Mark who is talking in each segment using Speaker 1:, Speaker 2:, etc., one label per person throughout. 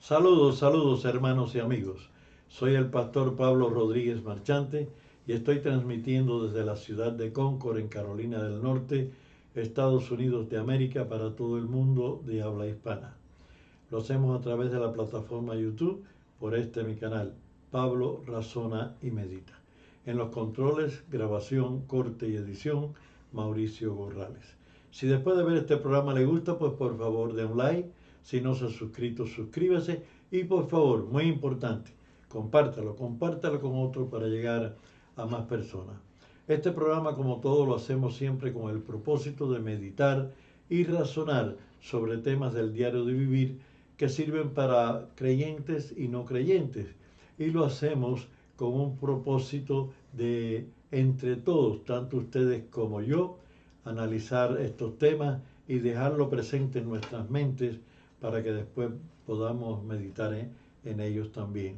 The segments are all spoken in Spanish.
Speaker 1: Saludos, saludos hermanos y amigos. Soy el pastor Pablo Rodríguez Marchante y estoy transmitiendo desde la ciudad de Concord, en Carolina del Norte, Estados Unidos de América, para todo el mundo de habla hispana. Lo hacemos a través de la plataforma YouTube por mi canal, Pablo Razona y Medita. En los controles, grabación, corte y edición, Mauricio Gorrales. Si después de ver este programa le gusta, pues por favor den un like. Si no se ha suscrito, suscríbase. Y por favor, muy importante, compártalo con otros para llegar a más personas. Este programa, como todo, lo hacemos siempre con el propósito de meditar y razonar sobre temas del diario de vivir que sirven para creyentes y no creyentes. Y lo hacemos con un propósito de, entre todos, tanto ustedes como yo, analizar estos temas y dejarlo presente en nuestras mentes para que después podamos meditar en ellos también.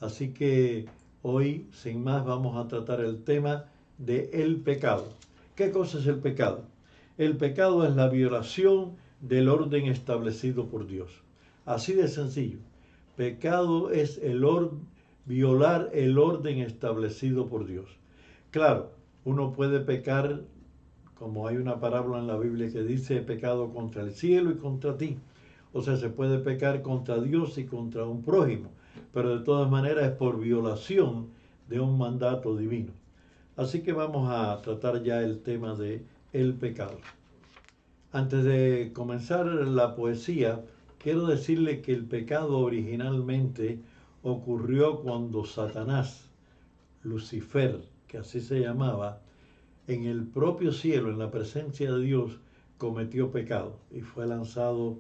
Speaker 1: Así que hoy, sin más, vamos a tratar el tema de el pecado. ¿Qué cosa es el pecado? El pecado es la violación del orden establecido por Dios. Así de sencillo. Pecado es violar el orden establecido por Dios. Claro, uno puede pecar, como hay una parábola en la Biblia que dice, pecado contra el cielo y contra ti. O sea, se puede pecar contra Dios y contra un prójimo, pero de todas maneras es por violación de un mandato divino. Así que vamos a tratar ya el tema de el pecado. Antes de comenzar la poesía, quiero decirle que el pecado originalmente ocurrió cuando Satanás, Lucifer, que así se llamaba, en el propio cielo, en la presencia de Dios, cometió pecado y fue lanzado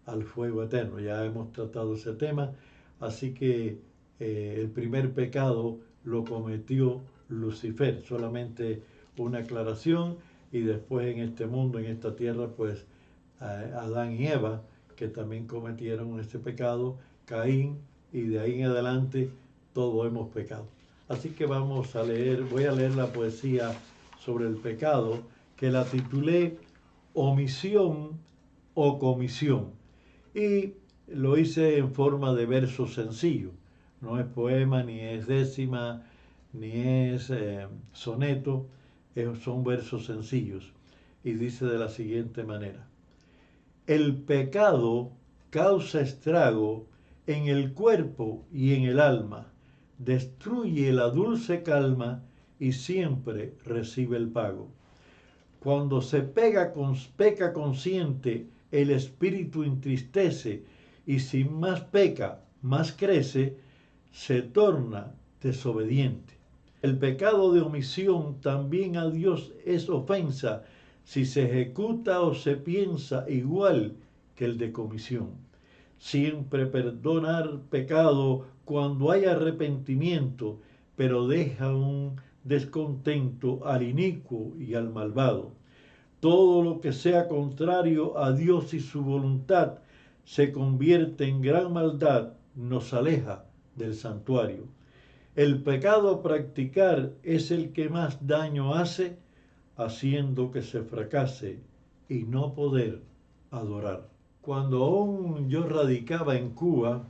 Speaker 1: al fuego eterno. Ya hemos tratado ese tema, así que el primer pecado lo cometió Lucifer. Solamente una aclaración, y después en este mundo, en esta tierra, pues Adán y Eva, que también cometieron ese pecado, Caín, y de ahí en adelante todos hemos pecado. Así que vamos a leer, voy a leer la poesía sobre el pecado, que la titulé Omisión o Comisión. Y lo hice en forma de verso sencillo. No es poema, ni es décima, ni es soneto, son versos sencillos. Y dice de la siguiente manera: el pecado causa estrago en el cuerpo y en el alma, destruye la dulce calma y siempre recibe el pago. Cuando se peca consciente, el espíritu entristece, y si más peca, más crece, se torna desobediente. El pecado de omisión también a Dios es ofensa si se ejecuta o se piensa igual que el de comisión. Siempre perdonar pecado cuando hay arrepentimiento, pero deja un descontento al inicuo y al malvado. Todo lo que sea contrario a Dios y su voluntad se convierte en gran maldad, nos aleja del santuario. El pecado a practicar es el que más daño hace, haciendo que se fracase y no poder adorar. Cuando aún yo radicaba en Cuba,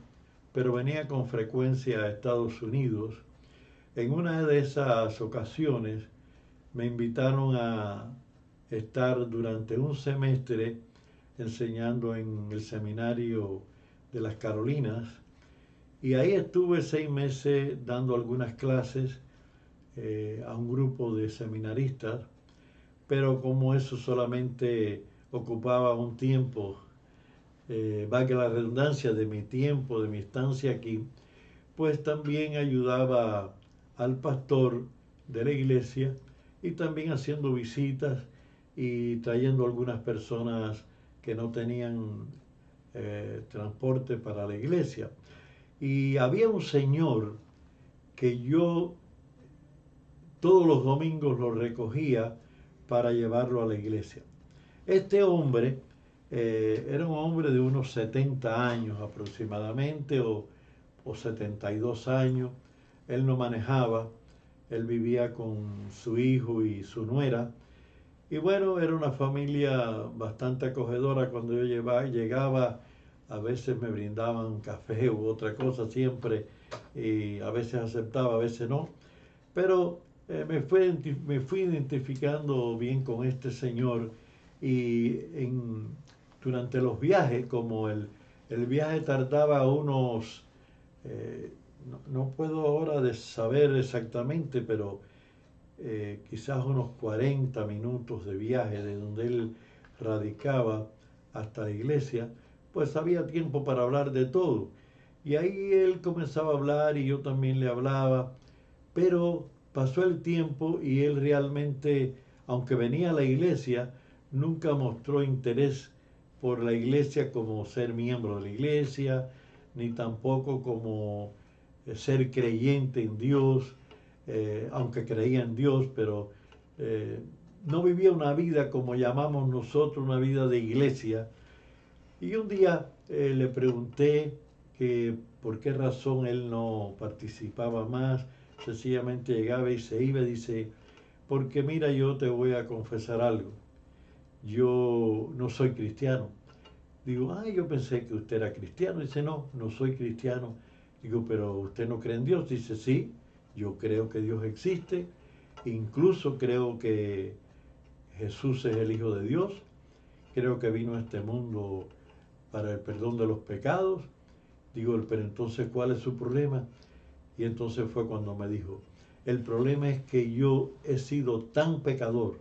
Speaker 1: pero venía con frecuencia a Estados Unidos, en una de esas ocasiones me invitaron a estar durante un semestre enseñando en el seminario de las Carolinas, y ahí estuve 6 meses dando algunas clases a un grupo de seminaristas, pero como eso solamente ocupaba un tiempo, valga la redundancia, de mi tiempo, de mi estancia aquí, pues también ayudaba al pastor de la iglesia y también haciendo visitas y trayendo algunas personas que no tenían transporte para la iglesia. Y había un señor que yo todos los domingos lo recogía para llevarlo a la iglesia. Este hombre era un hombre de unos 70 años aproximadamente, o 72 años. Él no manejaba, él vivía con su hijo y su nuera. Y bueno, era una familia bastante acogedora. Cuando yo llegaba a veces me brindaban café u otra cosa siempre, y a veces aceptaba, a veces no, pero me fui identificando bien con este señor y durante los viajes, como el viaje tardaba unos, no puedo ahora de saber exactamente, pero quizás unos 40 minutos de viaje de donde él radicaba hasta la iglesia, pues había tiempo para hablar de todo. Y ahí él comenzaba a hablar y yo también le hablaba, pero pasó el tiempo y él realmente, aunque venía a la iglesia, nunca mostró interés por la iglesia como ser miembro de la iglesia, ni tampoco como ser creyente en Dios, aunque creía en Dios, pero no vivía una vida como llamamos nosotros, una vida de iglesia. Y un día le pregunté que por qué razón él no participaba más, sencillamente llegaba y se iba, dice, porque mira, yo te voy a confesar algo, yo no soy cristiano. Digo, yo pensé que usted era cristiano. Dice, no, no soy cristiano. Digo, pero usted no cree en Dios. Dice, sí, yo creo que Dios existe, incluso creo que Jesús es el Hijo de Dios, creo que vino a este mundo para el perdón de los pecados. Digo, pero entonces, ¿cuál es su problema? Y entonces fue cuando me dijo, el problema es que yo he sido tan pecador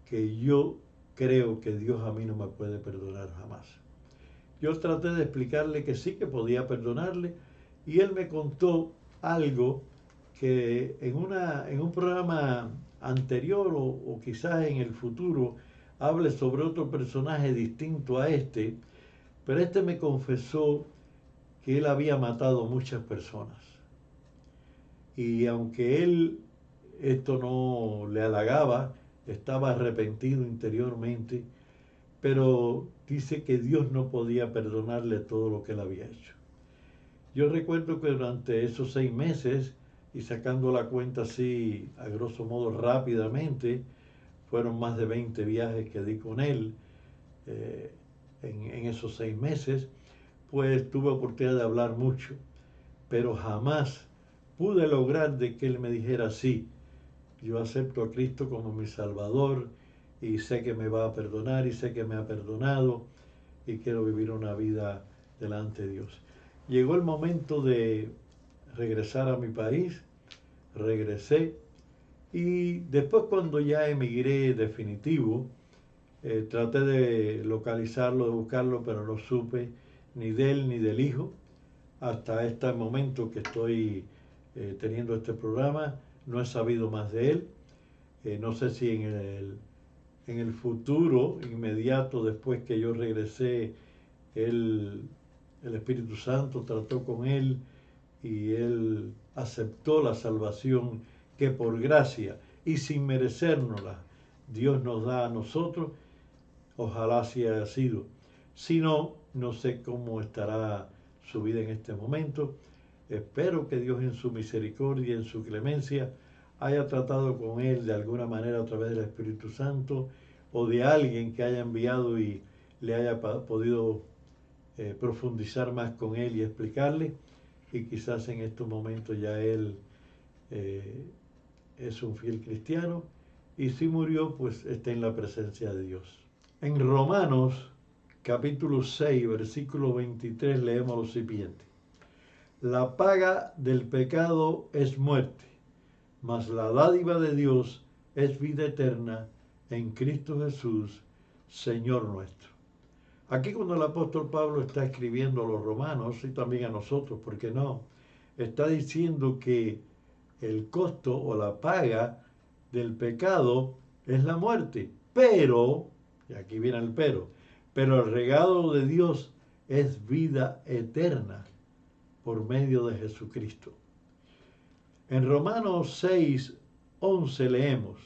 Speaker 1: que yo creo que Dios a mí no me puede perdonar jamás. Yo traté de explicarle que sí, que podía perdonarle, y él me contó algo que en un programa anterior o quizás en el futuro hable sobre otro personaje distinto a este, pero este me confesó que él había matado muchas personas. Y aunque él esto no le halagaba, estaba arrepentido interiormente, pero dice que Dios no podía perdonarle todo lo que él había hecho. Yo recuerdo que durante esos 6 meses, y sacando la cuenta así a grosso modo rápidamente, fueron más de 20 viajes que di con él en esos 6 meses, pues tuve oportunidad de hablar mucho, pero jamás pude lograr de que él me dijera sí, yo acepto a Cristo como mi Salvador y sé que me va a perdonar y sé que me ha perdonado y quiero vivir una vida delante de Dios. Llegó el momento de regresar a mi país, regresé y después cuando ya emigré definitivo, traté de localizarlo, de buscarlo, pero no supe ni de él ni del hijo. Hasta este momento que estoy teniendo este programa, no he sabido más de él. No sé si en el futuro inmediato, después que yo regresé, el Espíritu Santo trató con él y él aceptó la salvación que por gracia y sin merecérnosla Dios nos da a nosotros. Ojalá así haya sido. Si no, no sé cómo estará su vida en este momento. Espero que Dios en su misericordia y en su clemencia haya tratado con él de alguna manera a través del Espíritu Santo o de alguien que haya enviado y le haya podido profundizar más con él y explicarle, y quizás en estos momentos ya él es un fiel cristiano, y si murió, pues está en la presencia de Dios. En Romanos capítulo 6, versículo 23 leemos lo siguiente: la paga del pecado es muerte, mas la dádiva de Dios es vida eterna en Cristo Jesús, Señor nuestro. Aquí cuando el apóstol Pablo está escribiendo a los romanos y también a nosotros, ¿por qué no? Está diciendo que el costo o la paga del pecado es la muerte, pero, y aquí viene el pero el regalo de Dios es vida eterna por medio de Jesucristo. En Romanos 6, 11 leemos: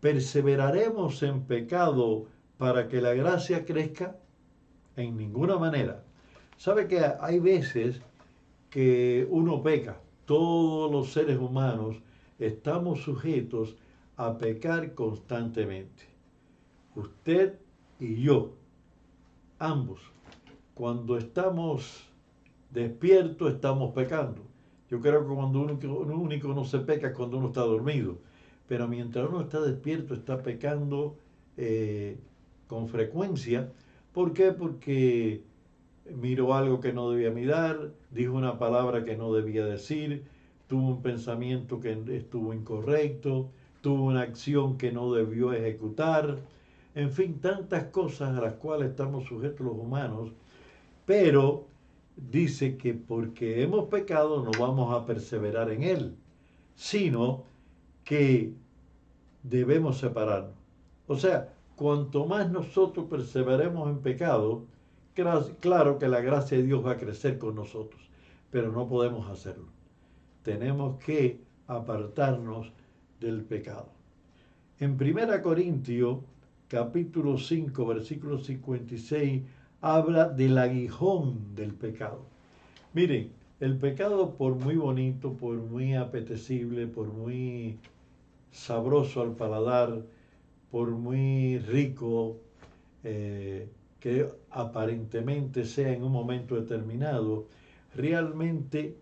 Speaker 1: ¿perseveraremos en pecado para que la gracia crezca? En ninguna manera. ¿Sabe que hay veces que uno peca? Todos los seres humanos estamos sujetos a pecar constantemente. Usted y yo, ambos. cuando estamos despiertos estamos pecando. Yo creo que cuando único no se peca es cuando uno está dormido. Pero mientras uno está despierto está pecando con frecuencia. ¿Por qué? Porque miró algo que no debía mirar, dijo una palabra que no debía decir, tuvo un pensamiento que estuvo incorrecto, tuvo una acción que no debió ejecutar, en fin, tantas cosas a las cuales estamos sujetos los humanos, pero dice que porque hemos pecado no vamos a perseverar en él, sino que debemos separarnos. O sea, cuanto más nosotros perseveremos en pecado, claro que la gracia de Dios va a crecer con nosotros, pero no podemos hacerlo. Tenemos que apartarnos del pecado. En 1 Corintios, capítulo 5, versículo 56, habla del aguijón del pecado. Miren, el pecado, por muy bonito, por muy apetecible, por muy sabroso al paladar, por muy rico que aparentemente sea en un momento determinado, realmente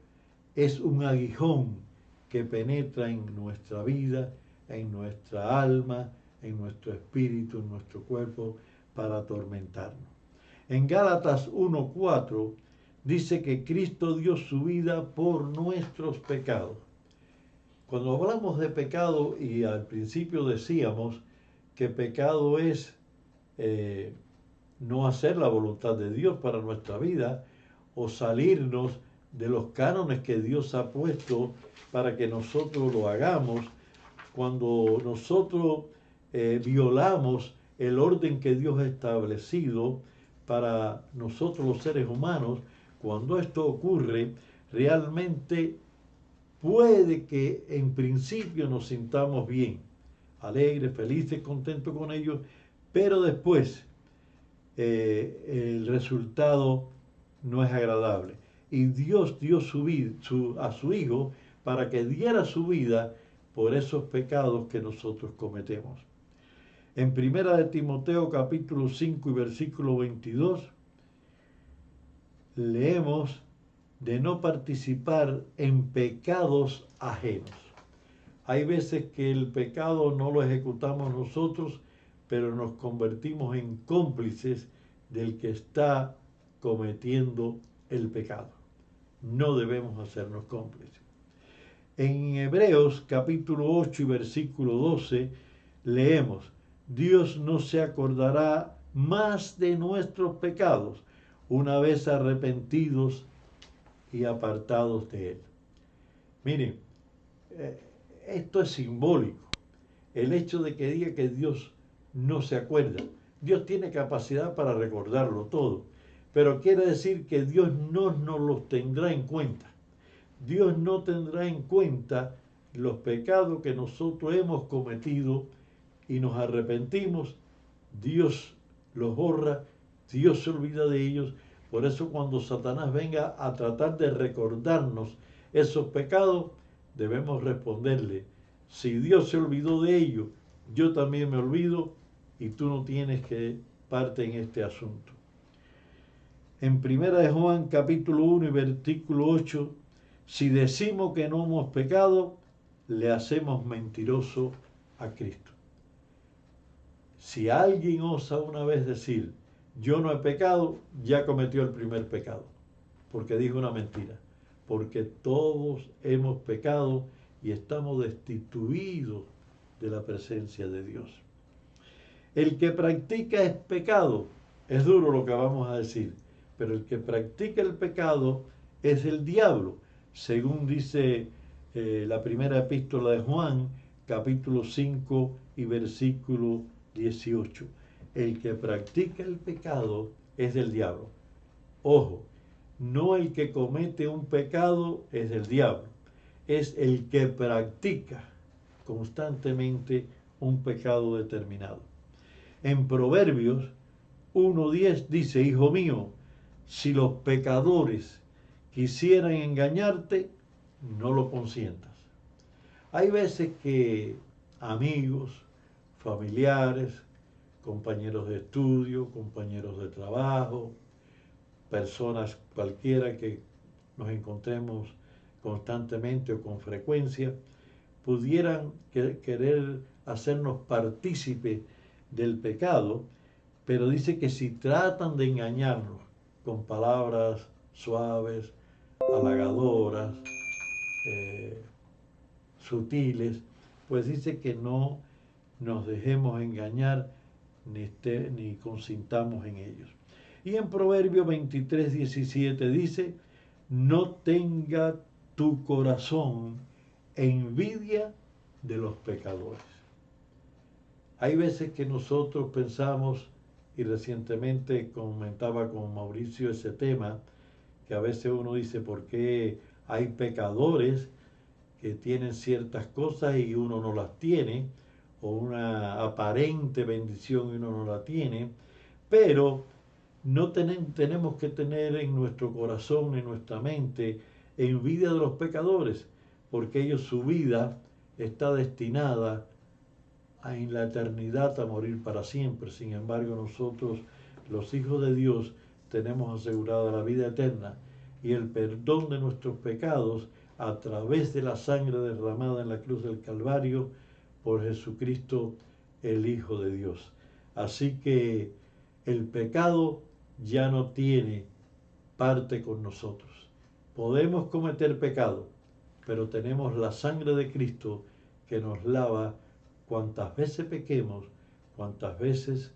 Speaker 1: es un aguijón que penetra en nuestra vida, en nuestra alma, en nuestro espíritu, en nuestro cuerpo, para atormentarnos. En Gálatas 1:4 dice que Cristo dio su vida por nuestros pecados. Cuando hablamos de pecado, y al principio decíamos que pecado es no hacer la voluntad de Dios para nuestra vida o salirnos de los cánones que Dios ha puesto para que nosotros lo hagamos. Cuando nosotros violamos el orden que Dios ha establecido para nosotros los seres humanos, cuando esto ocurre, realmente puede que en principio nos sintamos bien, alegres, felices, contentos con ellos, pero después el resultado no es agradable. Y Dios dio a su Hijo para que diera su vida por esos pecados que nosotros cometemos. En 1 Timoteo capítulo 5 y versículo 22 leemos de no participar en pecados ajenos. Hay veces que el pecado no lo ejecutamos nosotros, pero nos convertimos en cómplices del que está cometiendo el pecado. No debemos hacernos cómplices. En Hebreos capítulo 8 y versículo 12 leemos: Dios no se acordará más de nuestros pecados una vez arrepentidos y apartados de Él. Miren, esto es simbólico. El hecho de que diga que Dios no se acuerda. Dios tiene capacidad para recordarlo todo, pero quiere decir que Dios no nos los tendrá en cuenta. Dios no tendrá en cuenta los pecados que nosotros hemos cometido y nos arrepentimos. Dios los borra, Dios se olvida de ellos. Por eso cuando Satanás venga a tratar de recordarnos esos pecados, debemos responderle: si Dios se olvidó de ellos, yo también me olvido y tú no tienes que parte en este asunto. En 1 Juan capítulo 1 y versículo 8, si decimos que no hemos pecado, le hacemos mentiroso a Cristo. Si alguien osa una vez decir, yo no he pecado, ya cometió el primer pecado, porque dijo una mentira. Porque todos hemos pecado y estamos destituidos de la presencia de Dios. El que practica es pecado. Es duro lo que vamos a decir, pero el que practica el pecado es el diablo, según dice la primera epístola de Juan, capítulo 5 y versículo 18. El que practica el pecado es del diablo. Ojo, no el que comete un pecado es del diablo, es el que practica constantemente un pecado determinado. En Proverbios 1:10 dice, hijo mío, si los pecadores quisieran engañarte, no lo consientas. Hay veces que amigos, familiares, compañeros de estudio, compañeros de trabajo, personas cualquiera que nos encontremos constantemente o con frecuencia, pudieran querer hacernos partícipe del pecado, pero dice que si tratan de engañarnos con palabras suaves, halagadoras, sutiles, pues dice que no nos dejemos engañar ni consintamos en ellos. Y en Proverbio 23:17 dice, no tenga tu corazón envidia de los pecadores. Hay veces que nosotros pensamos, y recientemente comentaba con Mauricio ese tema, que a veces uno dice, ¿por qué hay pecadores que tienen ciertas cosas y uno no las tiene? O una aparente bendición y uno no la tiene. Pero no tenemos que tener en nuestro corazón, en nuestra mente, envidia de los pecadores, porque ellos, su vida está destinada en la eternidad a morir para siempre. Sin embargo, nosotros, los hijos de Dios, tenemos asegurada la vida eterna y el perdón de nuestros pecados a través de la sangre derramada en la cruz del Calvario por Jesucristo, el Hijo de Dios. Así que el pecado ya no tiene parte con nosotros. Podemos cometer pecado, pero tenemos la sangre de Cristo que nos lava cuantas veces pequemos, cuantas veces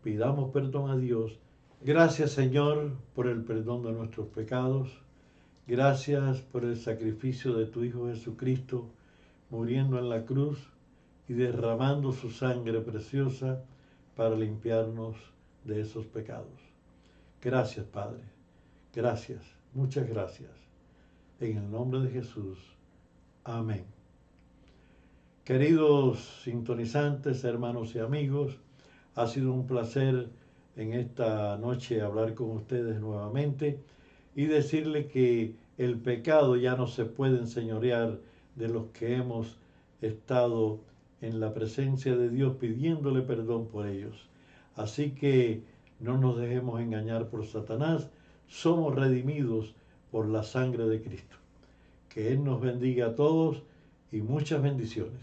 Speaker 1: pidamos perdón a Dios. Gracias, Señor, por el perdón de nuestros pecados. Gracias por el sacrificio de tu Hijo Jesucristo, muriendo en la cruz y derramando su sangre preciosa para limpiarnos de esos pecados. Gracias, Padre. Gracias. Muchas gracias. En el nombre de Jesús. Amén. Queridos sintonizantes, hermanos y amigos, ha sido un placer en esta noche hablar con ustedes nuevamente y decirle que el pecado ya no se puede enseñorear de los que hemos estado en la presencia de Dios pidiéndole perdón por ellos. Así que no nos dejemos engañar por Satanás, somos redimidos por la sangre de Cristo. Que Él nos bendiga a todos y muchas bendiciones.